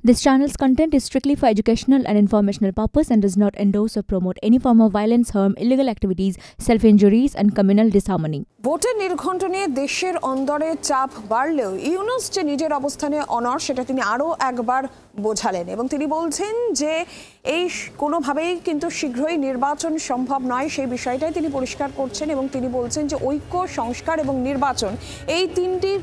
This channel's content is strictly for educational and informational purpose and does not endorse or promote any form of violence, harm, illegal activities, self-injuries and communal disharmony. ভোটের নির্ঘণ্ট নিয়ে দেশের অন্দরে চাপ বাড়লেও ইউনূস যে নিজের অবস্থানে অনড় সেটা তিনি আরও একবার বোঝালেন এবং তিনি বলছেন যে এই কোনোভাবেই কিন্তু শীঘ্রই নির্বাচন সম্ভব নয় সেই বিষয়টাই তিনি পরিষ্কার করছেন এবং তিনি বলছেন যে ঐক্য, সংস্কার এবং নির্বাচন এই তিনটির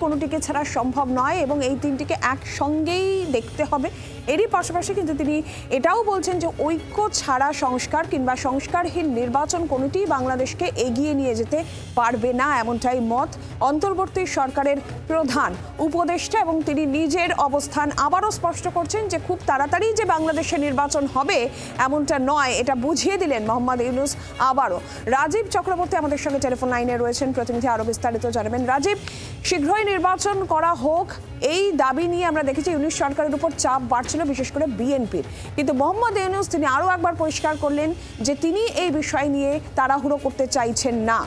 কোনোটিকে ছাড়া সম্ভব নয় এবং এই তিনটিকে একসঙ্গেই দেখতে হবে। এরই পাশাপাশি কিন্তু তিনি এটাও বলছেন যে ঐক্য ছাড়া সংস্কার কিংবা সংস্কারহীন নির্বাচন কোনোটিই বাংলাদেশকে এগিয়ে নিয়ে যেতে পারবে না, এমনটাই মত অন্তর্বর্তী সরকারের প্রধান উপদেষ্টা এবং তিনি নিজের অবস্থান আবারও স্পষ্ট করছেন যে খুব তাড়াতাড়ি যে বাংলাদেশে নির্বাচন হবে এমনটা নয়, এটা বুঝিয়ে দিলেন মোহাম্মদ ইউনূস আবারও। রাজীব চক্রবর্তী আমাদের সঙ্গে টেলিফোন লাইনে রয়েছেন, প্রতিনিধি আরও বিস্তারিত জানাবেন। রাজীব, শীঘ্রই নির্বাচন করা হোক এই দাবি নিয়ে আমরা দেখেছি ইউনূস সরকারের উপর চাপ বাড়ছিল, বিশেষ করে বিএনপির, কিন্তু মোহাম্মদ ইউনূস তিনি আরও একবার পরিষ্কার করলেন যে তিনি এই বিষয় নিয়ে তাড়াহুড়ো করতে চাইছেন না।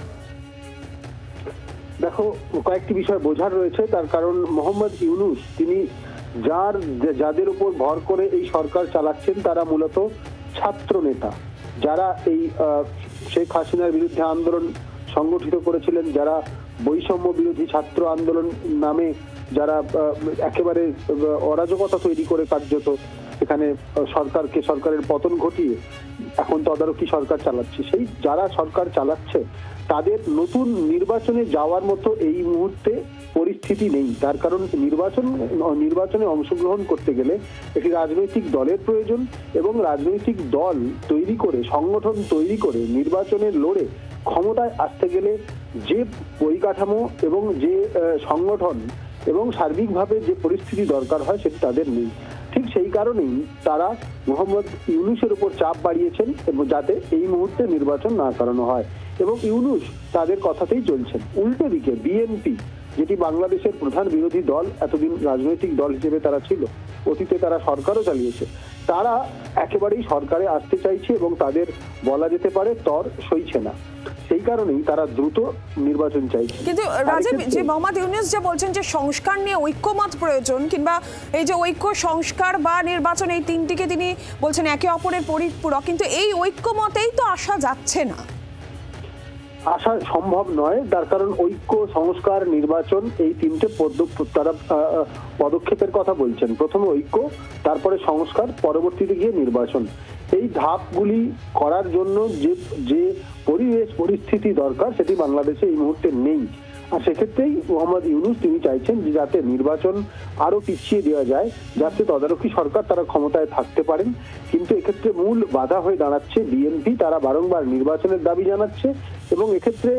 দেখো, কয়েকটি বিষয় বোঝার রয়েছে। তার কারণ মোহাম্মদ ইউনূস তিনি যাদের উপর ভর করে এই সরকার চালাচ্ছেন তারা মূলত ছাত্র নেতা, যারা এই শেখ হাসিনার বিরুদ্ধে আন্দোলন সংগঠিত করেছিলেন, যারা বৈষম্য বিরোধী ছাত্র আন্দোলন নামে যারা একেবারে অরাজকতা তৈরি করে কার্যত এখানে সরকারের পতন ঘটিয়ে এখন তদারকি সরকার চালাচ্ছে, সেই যারা সরকার চালাচ্ছে তাদের নতুন নির্বাচনে যাওয়ার মতো এই মুহূর্তে পরিস্থিতি নেই। তার কারণ নির্বাচনে অংশগ্রহণ করতে গেলে একটি রাজনৈতিক দলের প্রয়োজন এবং রাজনৈতিক দল তৈরি করে, সংগঠন তৈরি করে নির্বাচনে লড়ে ক্ষমতায় আসতে গেলে যে পরিকাঠামো এবং যে সংগঠন এবং সার্বিকভাবে যে পরিস্থিতি দরকার হয় সেটি তাদের নেই। ঠিক সেই কারণেই তারা মোহাম্মদ ইউনূসের উপর চাপ বাড়িয়েছেন এবং যাতে এই মুহূর্তে নির্বাচন না করানো হয়, এবং ইউনূস তাদের কথাতেই চলছেন। উল্টো দিকে বিএনপি, যেটি বাংলাদেশের প্রধান বিরোধী দল, এতদিন রাজনৈতিক দল হিসেবে তারা ছিল, অতীতে তারা সরকারও চালিয়েছে, তারা একেবারেই সরকারে আসতে চাইছে এবং তাদের বলা যেতে পারে তর সইছে না। সেই কারণেই তারা দ্রুত নির্বাচন চাইছে। কিন্তু রাজীব, যে মোহাম্মদ ইউনূস যে বলছেন যে সংস্কার নিয়ে ঐক্যমত প্রয়োজন কিংবা এই যে ঐক্য, সংস্কার বা নির্বাচন এই তিনটিকে তিনি বলছেন একে অপরের পরিপূরক, কিন্তু এই ঐক্যমতেই তো আসা যাচ্ছে না, আসা সম্ভব নয়। তার কারণ ঐক্য, সংস্কার, নির্বাচন এই তিনটে তারা পদক্ষেপের কথা বলছেন। প্রথমে ঐক্য, তারপরে সংস্কার, পরবর্তীতে গিয়ে নির্বাচন। এই ধাপগুলি করার জন্য যে পরিস্থিতি দরকার সেটি বাংলাদেশে এই মুহূর্তে নেই। আর সেক্ষেত্রেই মোহাম্মদ ইউনূস তিনি চাইছেন যে যাতে নির্বাচন আরো পিছিয়ে দেওয়া যায়, যাতে তদারকি সরকার তারা ক্ষমতায় থাকতে পারেন। কিন্তু এক্ষেত্রে মূল বাধা হয়ে দাঁড়াচ্ছে বিএনপি, তারা বারংবার নির্বাচনের দাবি জানাচ্ছে এবং এক্ষেত্রে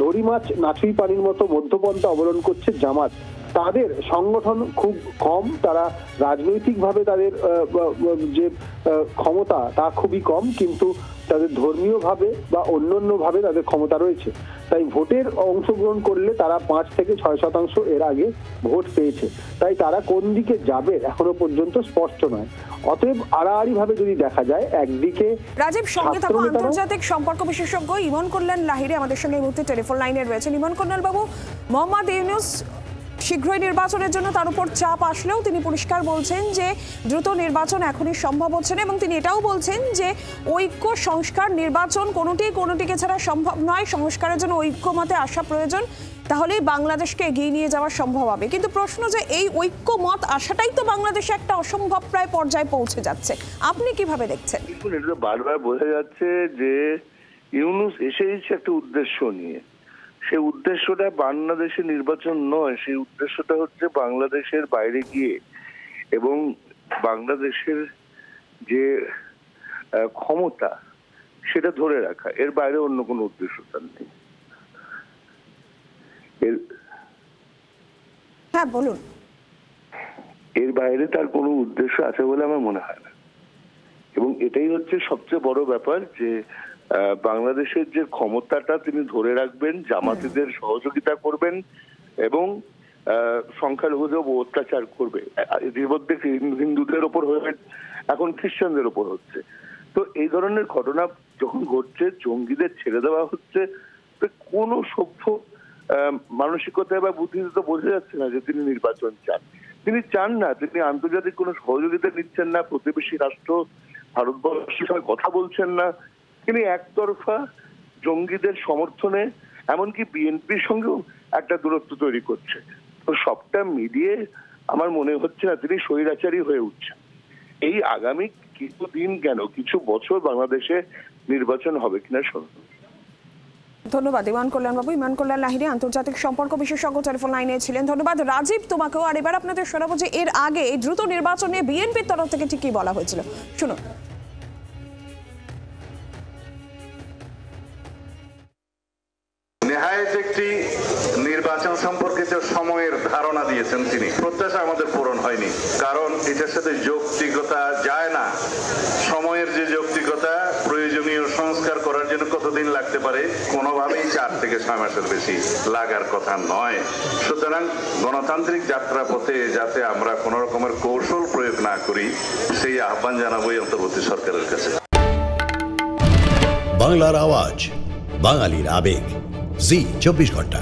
ধরি মাছ নাছুই পানির মতো মধ্যপন্থা অবলম্বন করছে জামাত। তাদের সংগঠন খুব কম, তারা রাজনৈতিকভাবে তাদের যে ক্ষমতা তা খুবই কম, কিন্তু তাদের ধর্মীয়ভাবে বা অন্যান্যভাবে তাদের ক্ষমতা রয়েছে। তাই ভোটের অংশগ্রহণ করলে তারা 5 থেকে 6% এর আগে ভোট পেয়েছে। তাই তারা কোন দিকে যাবে এখনো পর্যন্ত স্পষ্ট নয়। অতএব আড়াআড়ি ভাবে যদি দেখা যায়, একদিকে রাজীব সঙ্গে থাকা আন্তর্জাতিক সম্পর্ক বিশেষজ্ঞ ইমন কল্যাণ লাহিড়ী আমাদের সঙ্গে এই মুহূর্তে টেলিফোন লাইনে রয়েছেন। ইমন কল্যাণ বাবু, মোহাম্মদ ইউনূস শীঘ্রই নির্বাচনের জন্য তার উপর চাপ আসলেও তিনি পরিষ্কার বলছেন যে দ্রুত নির্বাচন এখনই সম্ভব হচ্ছে না এবং তিনি এটাও বলছেন যে ঐক্য, সংস্কার, নির্বাচন কোনোটিকে ছাড়া সম্ভব নয়, সংস্কারের জন্য ঐক্যমতে আসা প্রয়োজন, তাহলেই বাংলাদেশকে এগিয়ে নিয়ে যাওয়া সম্ভব হবে। কিন্তু প্রশ্ন যে এই ঐক্যমত আসাটাই তো বাংলাদেশে একটা অসম্ভব প্রায় পর্যায়ে পৌঁছে যাচ্ছে, আপনি কিভাবে দেখছেন? এটা বারবার বোঝা যাচ্ছে যে ইউনূস এসেছে একটা উদ্দেশ্য নিয়ে। সেই উদ্দেশ্যটা বাংলাদেশের নির্বাচন নয়, সেই উদ্দেশ্যটা হচ্ছে বাংলাদেশের বাইরে গিয়ে এবং বাংলাদেশের যে ক্ষমতা সেটা ধরে রাখা, এর বাইরে অন্য কোনো উদ্দেশ্য তার নেই। হ্যাঁ বলুন। এর বাইরে তার কোনো উদ্দেশ্য আছে বলে আমার মনে হয় না, এবং এটাই হচ্ছে সবচেয়ে বড় ব্যাপার যে বাংলাদেশের যে ক্ষমতাটা তিনি ধরে রাখবেন, জামাতিদের সহযোগিতা করবেন এবং সংখ্যালঘুদের অত্যাচার করবে। এর মধ্যে হিন্দুদের ওপর হয়ে এখন খ্রিস্টানদের ওপর হচ্ছে। তো এই ধরনের ঘটনা যখন ঘটছে, জঙ্গিদের ছেড়ে দেওয়া হচ্ছে, কোনো সভ্য মানসিকতা বা বুদ্ধিতে তো বোঝা যাচ্ছে না যে তিনি নির্বাচন চান। তিনি চান না, তিনি আন্তর্জাতিক কোনো সহযোগিতা নিচ্ছেন না, প্রতিবেশী রাষ্ট্র ভারতবর্ষের সঙ্গে কথা বলছেন না, তিনি একতরফা জঙ্গিদের সমর্থনে এমনকি বিএনপির সঙ্গেও একটা দূরত্ব তৈরি করছে। তো সবটা মিলিয়ে আমার মনে হচ্ছে না তিনি স্বৈরাচারী হয়ে উঠছেন। এই আগামী কিছু দিন কেন, কিছু বছর বাংলাদেশে নির্বাচন হবে কিনা শুনুন। ধন্যবাদ ইমান কল্যাণ বাবু। ইমান কল্যাণ লাহিড়ী আন্তর্জাতিক সম্পর্ক বিশেষজ্ঞ টেলিফোন লাইনে ছিলেন। ধন্যবাদ রাজীব তোমাকেও। আর এবার আপনাদের শোনাবো যে এর আগে দ্রুত নির্বাচন নিয়ে বিএনপির তরফ থেকে ঠিক কি বলা হয়েছিল, শুনুন। নেহায়েত একটি নির্বাচন সম্পর্কিত সময়ের ধারণা দিয়েছেন তিনি। প্রত্যাশা আমাদের পূরণ হয়নি, কারণ এটার সাথে যৌক্তিকতা যায় না। সময়ের যে যৌক্তিকতা, প্রয়োজনীয় সংস্কার করার জন্য কতদিন লাগতে পারে, কোনোভাবেই 4 থেকে 6 মাসের বেশি লাগার কথা নয়। সুতরাং গণতান্ত্রিক যাত্রাপথে যাতে আমরা কোনো রকমের কৌশল প্রয়োগ না করি, সেই আহ্বান জানাবোই অন্তর্বর্তী সরকারের কাছে। বাংলার আওয়াজ, বাঙালির আবেগ, জি 24 ঘন্টা।